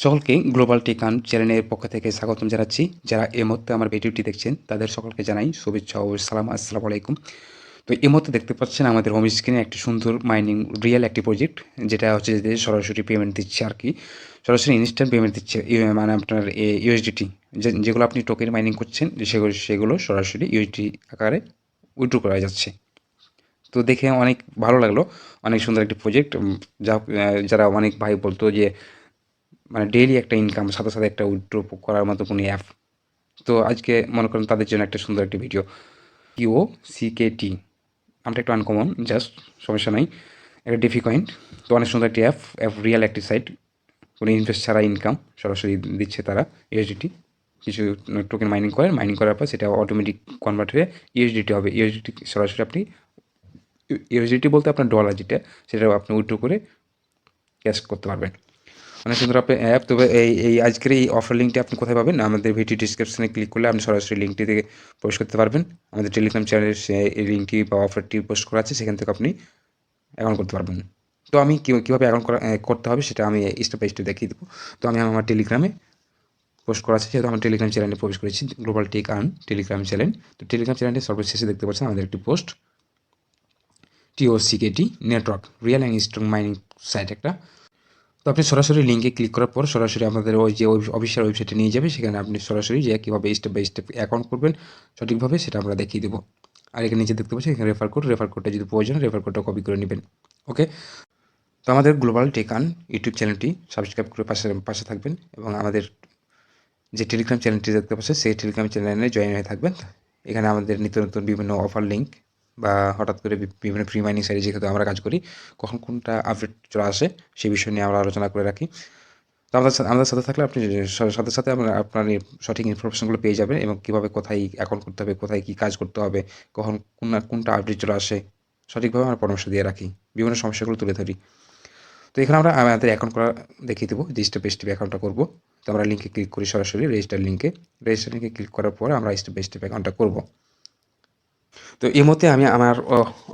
সকলকে গ্লোবাল টেকান চ্যানেলের পক্ষ থেকে স্বাগতম জানাচ্ছি। যারা এই মুহূর্তে আমার ভিডিওটি দেখছেন তাদের সকলকে জানাই শুভেচ্ছা ও সালাম। আসসালামু আলাইকুম। তো এই মুহূর্তে দেখতে পাচ্ছেন আমাদের হোম স্ক্রিনে একটি সুন্দর মাইনিং রিয়েল একটি প্রজেক্ট, যেটা হচ্ছে যে সরাসরি পেমেন্ট দিচ্ছে আর কি, সরাসরি ইনস্ট্যান্ট পেমেন্ট দিচ্ছে। মানে আপনার ইউএসডিটি যেগুলো আপনি টোকেন মাইনিং করছেন সেগুলো সরাসরি ইউএসডি আকারে উইথড্র করা যাচ্ছে। তো দেখে অনেক ভালো লাগলো, অনেক সুন্দর একটি প্রজেক্ট। যা যারা অনেক ভাই বলতো যে মানে ডেইলি একটা ইনকাম সাথে সাথে একটা উইথড্র করার মতো কোনো অ্যাপ। তো আজকে মনে করেন তাদের জন্য একটা সুন্দর একটা ভিডিও। TOCKT নামটা একটু আনকমন, জাস্ট সমস্যা নাই। একটা ডিফি কয়েন। তো অনেক সুন্দর একটি অ্যাপ রিয়েল একটি সাইট, কোনো ইনভেস্ট ছাড়া ইনকাম সরাসরি দিচ্ছে তারা। ইউএসডিটি কিছু টোকেন মাইনিং করার পর সেটা অটোমেটিক কনভার্ট হয়ে ইউএসডিটি হবে। ইউএসডিটি সরাসরি আপনি ইউএসডিটি বলতে আপনার ডলার যেটা, সেটা আপনি উইথড্র করে ক্যাশ করতে পারবেন। অনেক সুন্দর আপনি অ্যাপ। তবে এই আজকের এই অফার লিঙ্কটি আপনি কোথায় পাবেন? আমাদের ভিডিও ডিসক্রিপশনে ক্লিক করলে আপনি সরাসরি লিঙ্কটি থেকে প্রবেশ করতে পারবেন। আমাদের টেলিগ্রাম চ্যানেলের এই লিঙ্কটি বা অফারটি পোস্ট করা আছে, সেখান থেকে আপনি অ্যাকাউন্ট করতে পারবেন। তো আমি কীভাবে অ্যাকাউন্ট করতে হবে সেটা আমি স্টেপ বাই স্টেপ দেখিয়ে দেবো। তো আমি আমার টেলিগ্রামে পোস্ট করা আছে, যেহেতু আমার টেলিগ্রাম চ্যানেলে প্রবেশ করেছি, global tech earn Telegram channel. তো টেলিগ্রাম চ্যানেলটি সর্বশেষে দেখতে পাচ্ছেন আমাদের একটি post, TOCKT network real and strong mining site একটা। তো আপনি সরাসরি লিঙ্কে ক্লিক করার পর সরাসরি আমাদের ওই যে অফিসিয়াল ওয়েবসাইটে নিয়ে যাবে। সেখানে আপনি সরাসরি যে কীভাবে স্টেপ বাই স্টেপ অ্যাকাউন্ট করবেন সঠিকভাবে, সেটা আমরা দেখিয়ে দেবো। আর এখানে নিচে দেখতে পাচ্ছি এখানে রেফার কোডটা যদি প্রয়োজন রেফার কোডটা কপি করে নেবেন। ওকে। তো আমাদের গ্লোবাল টেকান ইউটিউব চ্যানেলটি সাবস্ক্রাইব করে পাশে পাশে থাকবেন, এবং আমাদের যে টেলিগ্রাম চ্যানেলটি দেখতে পাচ্ছেন সেই টেলিগ্রাম চ্যানেলে জয়েন হয়ে থাকবেন। এখানে আমাদের নিত্য নতুন বিভিন্ন অফার লিঙ্ক বা হঠাৎ করে বিভিন্ন ফ্রি মাইনিং সাইটে যেহেতু আমরা কাজ করি, কখন কোনটা আপডেট চলে আসে সেই বিষয় নিয়ে আমরা আলোচনা করে রাখি। তো আমাদের সাথে থাকলে আপনি সাথে সাথে আপনার এই সঠিক ইনফরমেশনগুলো পেয়ে যাবেন, এবং কীভাবে কোথায় অ্যাকাউন্ট করতে হবে, কোথায় কী কাজ করতে হবে, কখন কোনটা আপডেট চলে আসে, সঠিকভাবে আমরা পরামর্শ দিয়ে রাখি, বিভিন্ন সমস্যাগুলো তুলে ধরি। তো এখানে আমরা আমাদের অ্যাকাউন্ট করা দেখিয়ে দেবো, যে স্টেপ বাই স্টেপ অ্যাকাউন্টটা করবো। তো আমরা লিঙ্কে ক্লিক করি, সরাসরি রেজিস্টার লিঙ্কে ক্লিক করার পর আমরা স্টেপ বাই স্টেপ অ্যাকাউন্টটা করবো। তো এই মুহূর্তে আমি আমার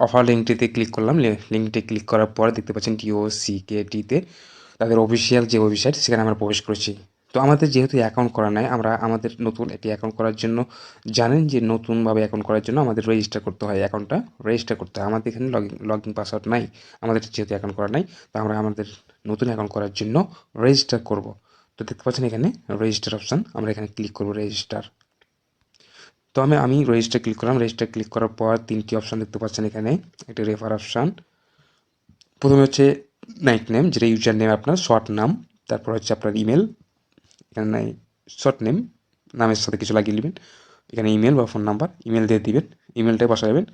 অফার লিঙ্কটিতে ক্লিক করলাম। লিঙ্কটি ক্লিক করার পরে দেখতে পাচ্ছেন TOCKT-তে তাদের অফিসিয়াল যে ওয়েবসাইট, সেখানে আমরা প্রবেশ করেছি। তো আমাদের যেহেতু অ্যাকাউন্ট করা নাই, আমাদের নতুন একটি অ্যাকাউন্ট করার জন্য, জানেন যে নতুনভাবে অ্যাকাউন্ট করার জন্য আমাদের রেজিস্টার করতে হয়, অ্যাকাউন্টটা রেজিস্টার করতে হয়। আমাদের এখানে লগইন পাসওয়ার্ড নাই, আমাদের যেহেতু অ্যাকাউন্ট করা নাই। তো আমরা আমাদের নতুন অ্যাকাউন্ট করার জন্য রেজিস্টার করব। তো দেখতে পাচ্ছেন এখানে রেজিস্টার অপশান, আমরা এখানে ক্লিক করব রেজিস্টার। তো আমি রেজিস্টার ক্লিক করলাম। রেজিস্টার ক্লিক করার পর তিনটি অপশান দেখতে পাচ্ছেন এখানে। একটা রেফার অপশান, প্রথমে হচ্ছে নাইট নেম, যেটা ইউজার নেম আপনার শর্ট নাম, তারপর হচ্ছে আপনার ইমেল, এখানে শর্ট নেম নামের সাথে কিছু লাগিয়ে নেবেন, এখানে ইমেল বা ফোন নাম্বার, ইমেল দিয়ে দিবেন, ইমেলটাই বসাবেন,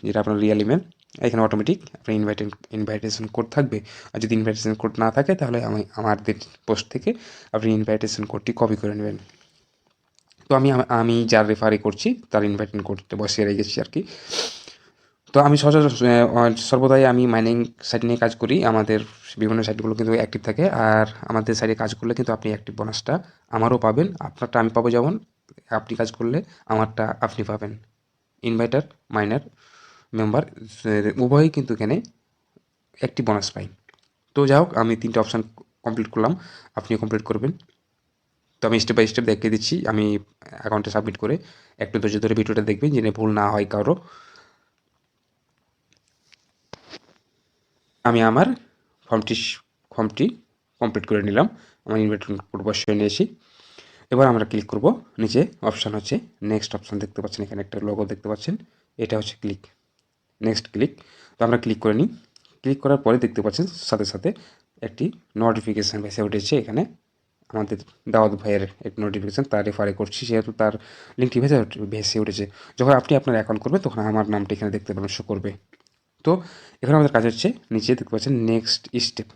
যেটা আপনার রিয়েল ইমেল। এখানে অটোমেটিক আপনার ইনভাইটেশন কোড থাকবে। আর যদি ইনভাইটেশন কোড না থাকে, তাহলে আমাদের পোস্ট থেকে আপনি ইনভাইটেশন কোডটি কপি করে নেবেন। তো আমি যার রেফারি করছি তার ইনভাইটেশন কোডটা বসিয়ে রেখেছি আর কি। তো আমি সর্বদাই আমি মাইনিং সাইট নিয়ে কাজ করি। আমাদের বিভিন্ন সাইটগুলো কিন্তু অ্যাক্টিভ থাকে, আর আমাদের সাইটে কাজ করলে কিন্তু আপনি অ্যাক্টিভ বোনাসটা আমারও পাবেন, আপনারটা আমি পাবো। যেমন আপনি কাজ করলে আমারটা আপনি পাবেন। ইনভাইটার মাইনার মেম্বার উভয়ই কিন্তু এখানে অ্যাক্টিভ বোনাস পাই। তো যাই হোক, আমি তিনটে অপশান কমপ্লিট করলাম, আপনিও কমপ্লিট করবেন। তো আমি স্টেপ বাই স্টেপ দেখিয়ে দিচ্ছি। আমি অ্যাকাউন্টে সাবমিট করে একটু ধৈর্য ধরে ভিডিওটা দেখবেন, যেন ভুল না হয় কারো। আমি আমার ফর্মটি কমপ্লিট করে নিলাম, আমার ইনভাইটেশন কোড বসিয়ে নিয়েছি। এবার আমরা ক্লিক করব। নিচে অপশান হচ্ছে নেক্সট অপশান দেখতে পাচ্ছেন, এখানে একটা লোগো দেখতে পাচ্ছেন, এটা হচ্ছে নেক্সট ক্লিক। তো আমরা ক্লিক করে নিই। ক্লিক করার পরে দেখতে পাচ্ছেন সাথে সাথে একটি নোটিফিকেশান ভেসে উঠেছে। এখানে আমাদের দাওয়াত ভাইয়ের এক নোটিফিকেশান, তার রেফারে করছি, সেহেতু তার লিঙ্কটি ভেসে উঠেছে। যখন আপনি আপনার অ্যাকাউন্ট করবেন, তখন আমার নামটা এখানে দেখতে পাবেন, শো করবে। তো এখানে আমাদের কাজ হচ্ছে, নিচে দেখতে পাচ্ছেন নেক্সট স্টেপ,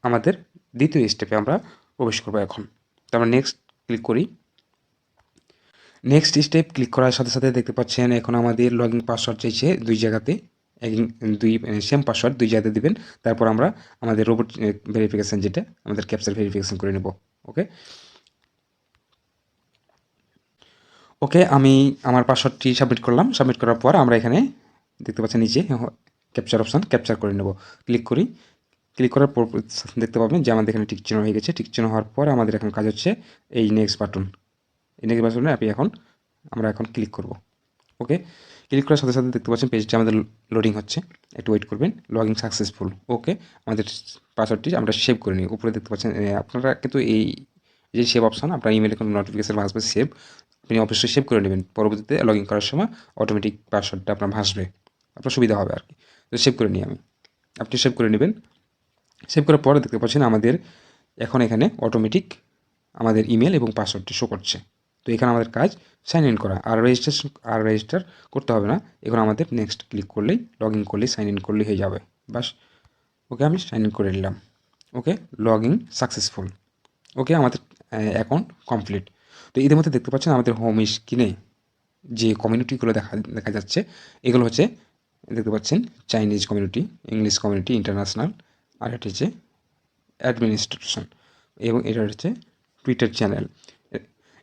আমাদের দ্বিতীয় স্টেপে আমরা প্রবেশ করবো এখন। তো আমরা নেক্সট ক্লিক করি। নেক্সট স্টেপ ক্লিক করার সাথে সাথে দেখতে পাচ্ছেন এখন আমাদের লগ ইন পাসওয়ার্ড চাইছে দুই জায়গাতে, দুই সেম পাসওয়ার্ড দুই জায়গাতে দিবেন। তারপর আমরা আমাদের রোবট ভেরিফিকেশান, যেটা আমাদের ক্যাপচার ভেরিফিকেশান করে নেব। ওকে ওকে আমি আমার পাসওয়ার্ডটি সাবমিট করলাম। সাবমিট করার পর আমরা এখানে দেখতে পাচ্ছেন নিচে ক্যাপচার অপশান, ক্যাপচার করে নেব। ক্লিক করি। ক্লিক করার পর দেখতে পাবেন যে আমাদের এখানে টিক চিহ্ন হয়ে গেছে। টিক চিহ্ন হওয়ার পর আমাদের এখন কাজ হচ্ছে এই নেক্সট বাটন। এই নেক্সট বাটনে আমরা এখন ক্লিক করব। ওকে, ক্লিক করার সাথে সাথে দেখতে পাচ্ছেন পেজটি আমাদের লোডিং হচ্ছে। একটু ওয়েট করবেন। Login successful. ওকে, আমাদের পাসওয়ার্ডটি আমরা সেভ করে নিই। উপরে দেখতে পাচ্ছেন আপনারা কিন্তু এই যে সেভ অপশন, আপনার ইমেলে কোনো নোটিফিকেশন আসবে সেভ, আপনি অবশ্যই সেভ করে নেবেন। পরবর্তীতে লগইন করার সময় অটোমেটিক পাসওয়ার্ডটা আপনার ভাসবে, আপনার সুবিধা হবে আর কি। তো সেভ করে নিই আমি, আপনি সেভ করে নেবেন। সেভ করার পরে দেখতে পাচ্ছেন আমাদের এখন এখানে অটোমেটিক আমাদের ইমেল এবং পাসওয়ার্ডটি শো করছে। তো এখানে আমাদের কাজ সাইন ইন করা, আর রেজিস্টার করতে হবে না। এখন আমাদের নেক্সট ক্লিক করলেই, লগ ইন করলেই, সাইন ইন করলেই হয়ে যাবে। বাস, ওকে, আমি সাইন ইন করে নিলাম। ওকে, লগ ইন সাকসেসফুল। ওকে, আমাদের অ্যাকাউন্ট কমপ্লিট। তো এদের মধ্যে দেখতে পাচ্ছেন আমাদের হোম স্ক্রিনে যে কমিউনিটিগুলো দেখা যাচ্ছে, এগুলো হচ্ছে দেখতে পাচ্ছেন Chinese community, English community, international, আর এটি হচ্ছে অ্যাডমিনিস্ট্রেশন, এবং এটা হচ্ছে টুইটার চ্যানেল।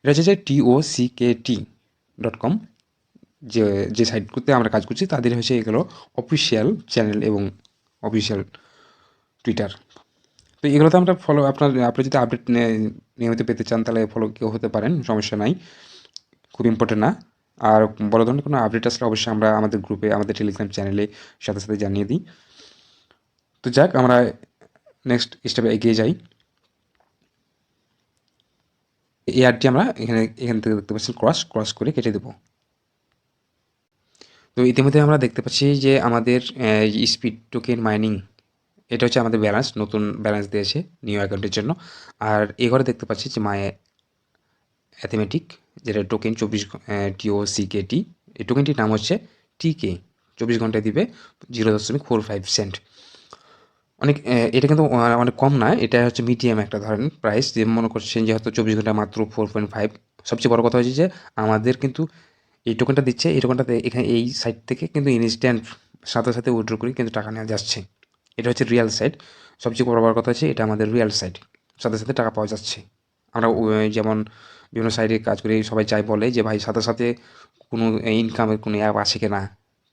এটা হচ্ছে যে TOCKT.com, যে যে সাইটগুলোতে আমরা কাজ করছি তাদের হচ্ছে এগুলো অফিসিয়াল চ্যানেল এবং অফিসিয়াল টুইটার। তো এগুলোতে আমরা আপনি যদি আপডেট নিয়মিত পেতে চান তাহলে ফলো কেউ হতে পারেন, সমস্যা নাই, খুব ইম্পর্টেন্ট না। আর বড় ধরনের কোনো আপডেট আসলে অবশ্যই আমরা আমাদের গ্রুপে, আমাদের টেলিগ্রাম চ্যানেলে সাথে সাথে জানিয়ে দিই। তো যাক, আমরা নেক্সট স্টেপে এগিয়ে যাই। এই অ্যাডটি আমরা এখান থেকে দেখতে পাচ্ছি ক্রস করে কেটে দেবো। তো ইতিমধ্যে আমরা দেখতে পাচ্ছি যে আমাদের স্পিড টোকেন মাইনিং, এটা হচ্ছে আমাদের ব্যালেন্স, নতুন ব্যালেন্স দিয়েছে নিউ অ্যাকাউন্টের জন্য। আর এঘরে দেখতে পাচ্ছি যে মাই অ্যাথমেটিক, যেটা টোকেন 24 TOCKT, এই টোকেনটির নাম হচ্ছে টিকে। 24 ঘন্টায় দিবে 0.45 সেন্ট। অনেক এটা কিন্তু অনেক কম না, এটা হচ্ছে মিডিয়াম একটা ধরেন প্রাইস, যে মনে করছেন যেহেতু 24 ঘন্টায় মাত্র 4.5। সবচেয়ে বড় কথা হচ্ছে যে আমাদের কিন্তু এই টোকেনটা দিচ্ছে, এই টোকেনটাতে এখানে এই সাইট থেকে কিন্তু ইনস্ট্যান্ট সাথে সাথে উইথড্র করে কিন্তু টাকা নেওয়া যাচ্ছে। এটা হচ্ছে রিয়েল সাইট। সবচেয়ে বড় কথা হচ্ছে এটা আমাদের রিয়েল সাইট, সাথে সাথে টাকা পাওয়া যাচ্ছে। আমরা যেমন বিভিন্ন সাইটে কাজ করি, সবাই চাই বলে যে ভাই সাথে সাথে কোনো ইনকামের কোনো অ্যাপ আছে কি না।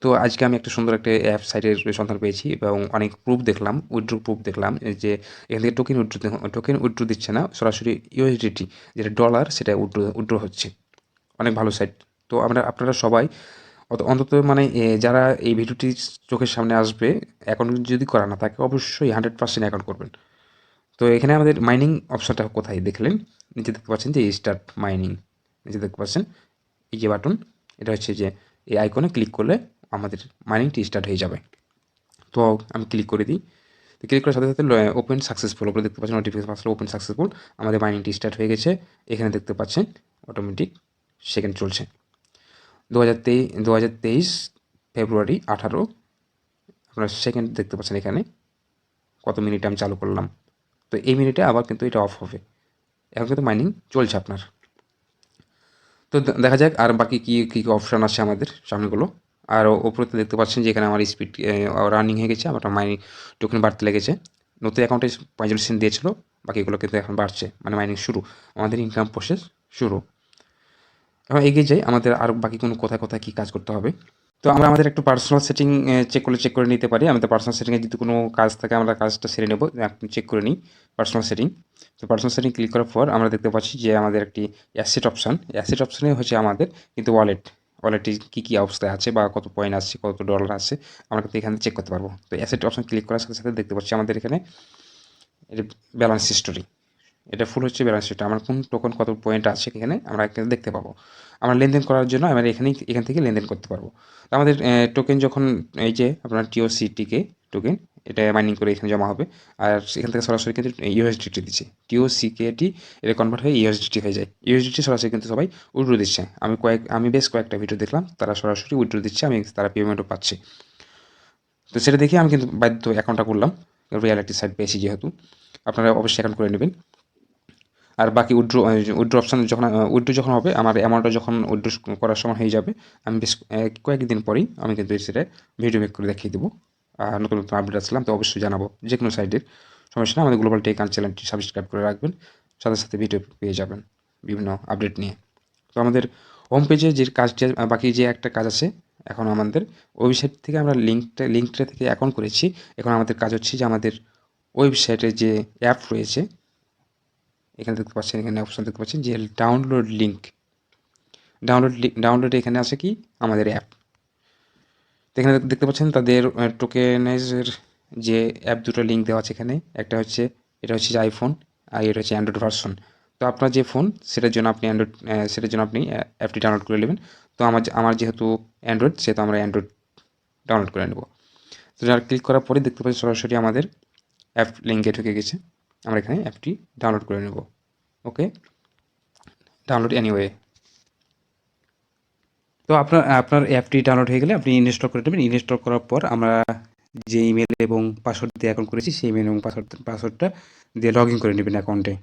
তো আজকে আমি একটা সুন্দর একটা অ্যাপ সাইটের সন্ধান পেয়েছি এবং অনেক প্রুফ দেখলাম, উইথড্র প্রুফ দেখলাম যে এখান থেকে টোকেন উইথড্র দিচ্ছে না, সরাসরি ইউএসডিটি যেটা ডলার, সেটা উইথড্র হচ্ছে। অনেক ভালো সাইট। তো আপনারা সবাই অন্তত মানে যারা এই ভিডিওটি চোখের সামনে আসবে, অ্যাকাউন্ট যদি করা না থাকে অবশ্যই 100% অ্যাকাউন্ট করবেন। তো এখানে আমাদের মাইনিং অপশনটা কোথায় দেখলেন, নিচে দেখতে পাচ্ছেন যে স্টার্ট মাইনিং, নিচে দেখতে পাচ্ছেন এই যে বাটন, এটা হচ্ছে যে এই আইকনে ক্লিক করলে আমাদের মাইনিংটি স্টার্ট হয়ে যাবে। তো আমি ক্লিক করে দিই। তো ক্লিক করার সাথে সাথে ওপেন সাকসেসফুল, ওপরে দেখতে পাচ্ছেন নোটিফিকেশন আসলে ওপেন সাকসেসফুল, আমাদের মাইনিংটি স্টার্ট হয়ে গেছে। এখানে দেখতে পাচ্ছেন অটোমেটিক সেকেন্ড চলছে। 2023 ফেব্রুয়ারি 18, আপনারা সেকেন্ড দেখতে পাচ্ছেন এখানে কত মিনিটে আমি চালু করলাম। তো এই মিনিটে আবার কিন্তু এটা অফ হবে। এখন কিন্তু মাইনিং চলছে আপনার। তো দেখা যাক আর বাকি কী অপশান আছে আমাদের সামনেগুলো। আর ওপরেতে দেখতে পাচ্ছেন যে এখানে আমার স্পিড রানিং হয়ে গেছে, আমার মাইনিং টোকেন বাড়তে লেগেছে। নতুন অ্যাকাউন্টে 45 দিয়েছিল, বাকিগুলো কিন্তু এখন বাড়ছে, মানে মাইনিং শুরু, আমাদের ইনকাম প্রসেস শুরু। এখন এগিয়ে যাই, আমাদের আর বাকি কোথায় কী কাজ করতে হবে। তো আমরা আমাদের একটু পার্সোনাল সেটিং চেক করে নিতে পারি। আমাদের পার্সোনাল সেটিংয়ে যদি কোনো কাজ থাকে আমরা কাজটা সেরে নেব, আপনি চেক করে নিই পার্সোনাল সেটিং। তো পার্সোনাল সেটিং ক্লিক করার পর আমরা দেখতে পাচ্ছি যে আমাদের একটি অ্যাসেট অপশানে হচ্ছে আমাদের কিন্তু ওয়ালেটটি কী অবস্থায় আছে বা কত পয়েন্ট আছে, কত ডলার আছে, আমরা কিন্তু এখানে চেক করতে পারবো। তো অ্যাসেট অপশান ক্লিক করার সাথে সাথে দেখতে পাচ্ছি আমাদের এখানে এটা ব্যালেন্স হিস্টোরি, এটা ফুল হচ্ছে ব্যালেন্স শিট, আমার কোন টোকেন কত পয়েন্ট আছে এখানে আমরা এখানে দেখতে পাবো। আমরা লেনদেন করার জন্য আমরা এখান থেকে লেনদেন করতে পারবো। তো আমাদের টোকেন যখন এই যে আপনার টিওসিটিকে টোকেন, এটা মাইনিং করে এখানে জমা হবে, আর এখান থেকে সরাসরি কিন্তু ইউএসডিটি দিচ্ছে, টিওসিকেটি এটা কনভার্ট হয়ে ইউএসডিটি হয়ে যায়। ইউএসডিটি সরাসরি কিন্তু সবাই উইথড্র দিচ্ছে। আমি বেশ কয়েকটা ভিডিও দেখলাম, তারা সরাসরি উইথড্র দিচ্ছে, তারা পেমেন্টও পাচ্ছে। তো সেটা দেখে আমি কিন্তু বাধ্য অ্যাকাউন্টটা করলাম, রিয়ালিটি সাইট পেয়েছি যেহেতু। আপনারা অবশ্যই অ্যাকাউন্ট করে নেবেন। আর বাকি উইথড্র অপশান উইথড্র যখন হবে, আমার অ্যামাউন্টটা যখন উইথড্র করার সময় হয়ে যাবে, আমি বেশ কয়েকদিন পরেই আমি কিন্তু সেটা ভিডিও মেক করে দেখিয়ে দেবো। আর নতুন নতুন আপডেট আসলাম তো অবশ্যই জানাবো, যে কোনো সাইডের সমস্যা না। আমাদের গ্লোবাল টেক চ্যানেলটি সাবস্ক্রাইব করে রাখবেন, সাথে সাথে ভিডিও পেয়ে যাবেন বিভিন্ন আপডেট নিয়ে। তো আমাদের হোম পেজে যে কাজটা বাকি যে একটা কাজ আছে, এখন আমাদের ওয়েবসাইট থেকে আমরা লিঙ্কটা থেকে অ্যাকাউন্ট করেছি। এখন আমাদের কাজ হচ্ছে যে আমাদের ওয়েবসাইটের যে অ্যাপ রয়েছে, এখানে দেখতে পাচ্ছেন, এখানে অপশন দেখতে পাচ্ছেন যে ডাউনলোড লিঙ্ক। ডাউনলোড এখানে আছে কি আমাদের অ্যাপ। তো এখানে দেখতে পাচ্ছেন তাদের টোকেনাইজের যে অ্যাপ দুটো লিঙ্ক দেওয়া আছে এখানে। একটা হচ্ছে, এটা হচ্ছে যে আইফোন, আর এটা হচ্ছে অ্যান্ড্রয়েড ভার্সন। তো আপনার যে ফোন সেটার জন্য আপনি অ্যাপটি ডাউনলোড করে নেবেন। তো আমার যেহেতু অ্যান্ড্রয়েড, সেহেতু আমরা অ্যান্ড্রয়েড ডাউনলোড করে নেব। তো যারা ক্লিক করার পরে দেখতে পাচ্ছি সরাসরি আমাদের অ্যাপ লিঙ্কে ঢুকে গেছে। আমরা এখানে অ্যাপটি ডাউনলোড করে নেব। ওকে, ডাউনলোড এনিওয়ে। তো আপনার আপনার অ্যাপটি ডাউনলোড হয়ে গেলে আপনি ইনস্টল করে নেবেন। ইনস্টল করার পর আমরা যে ইমেল এবং পাসওয়ার্ড দিয়ে অ্যাকাউন্ট করেছি, সেই ইমেল এবং পাসওয়ার্ডটা দিয়ে লগ ইন করে নেবেন অ্যাকাউন্টে।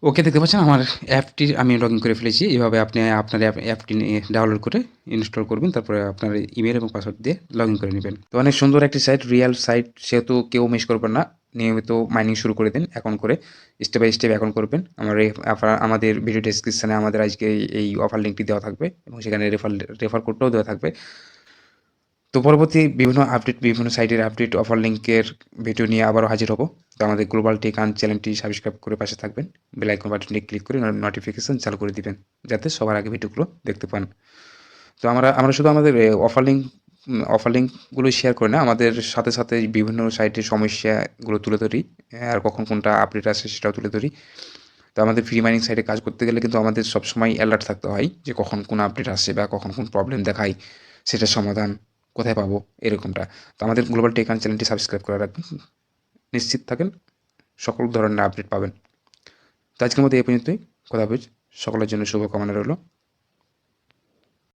ওকে, দেখতে পাচ্ছেন আমার অ্যাপটি আমি লগ ইন করে ফেলেছি। এভাবে আপনি আপনার অ্যাপটি ডাউনলোড করে ইনস্টল করবেন, তারপরে আপনার ইমেল এবং পাসওয়ার্ড দিয়ে লগ ইন করে নেবেন। তো অনেক সুন্দর একটি সাইট, রিয়েল সাইট, সেহেতু কেউ মিস করবেন না। নিয়মিত মাইনিং শুরু করে দিন অ্যাকাউন্ট করে, স্টেপ বাই স্টেপ অ্যাকাউন্ট করবেন। আমাদের ভিডিও ডেসক্রিপশানে আমাদের আজকে এই অফার লিঙ্কটি দেওয়া থাকবে, এবং সেখানে রেফার কোডটাও দেওয়া থাকবে। তো পরবর্তী বিভিন্ন সাইটের আপডেট, অফার লিঙ্কের ভিডিও নিয়ে আবারও হাজির হব। তো আমাদের গ্লোবাল টেক আর্ন চ্যানেলটি সাবস্ক্রাইব করে পাশে থাকবেন। বেল আইকন বাটনটি ক্লিক করে নোটিফিকেশন চালু করে দিবেন, যাতে সবার আগে ভিডিওগুলো দেখতে পান। তো আমরা শুধু আমাদের অফার লিঙ্কগুলো শেয়ার করি না, আমাদের সাথে সাথে বিভিন্ন সাইটের সমস্যাগুলো তুলে ধরি, আর কখন কোনটা আপডেট আসে সেটাও তুলে ধরি। তো আমাদের ফ্রি মাইনিং সাইটে কাজ করতে গেলে কিন্তু আমাদের সবসময় অ্যালার্ট থাকতে হয় যে কখন কোন আপডেট আসে বা কখন কোন প্রবলেম দেখায়, সেটার সমাধান কোথায় পাবো, এরকমটা। তো আমাদের গ্লোবাল টেক আর্ন চ্যানেলটি সাবস্ক্রাইব করে রাখবেন, নিশ্চিত থাকেন সকল ধরনের আপডেট পাবেন। তো আজকের মতো এই পর্যন্তই। কথা বলছি, সকলের জন্য শুভকামনা রইল।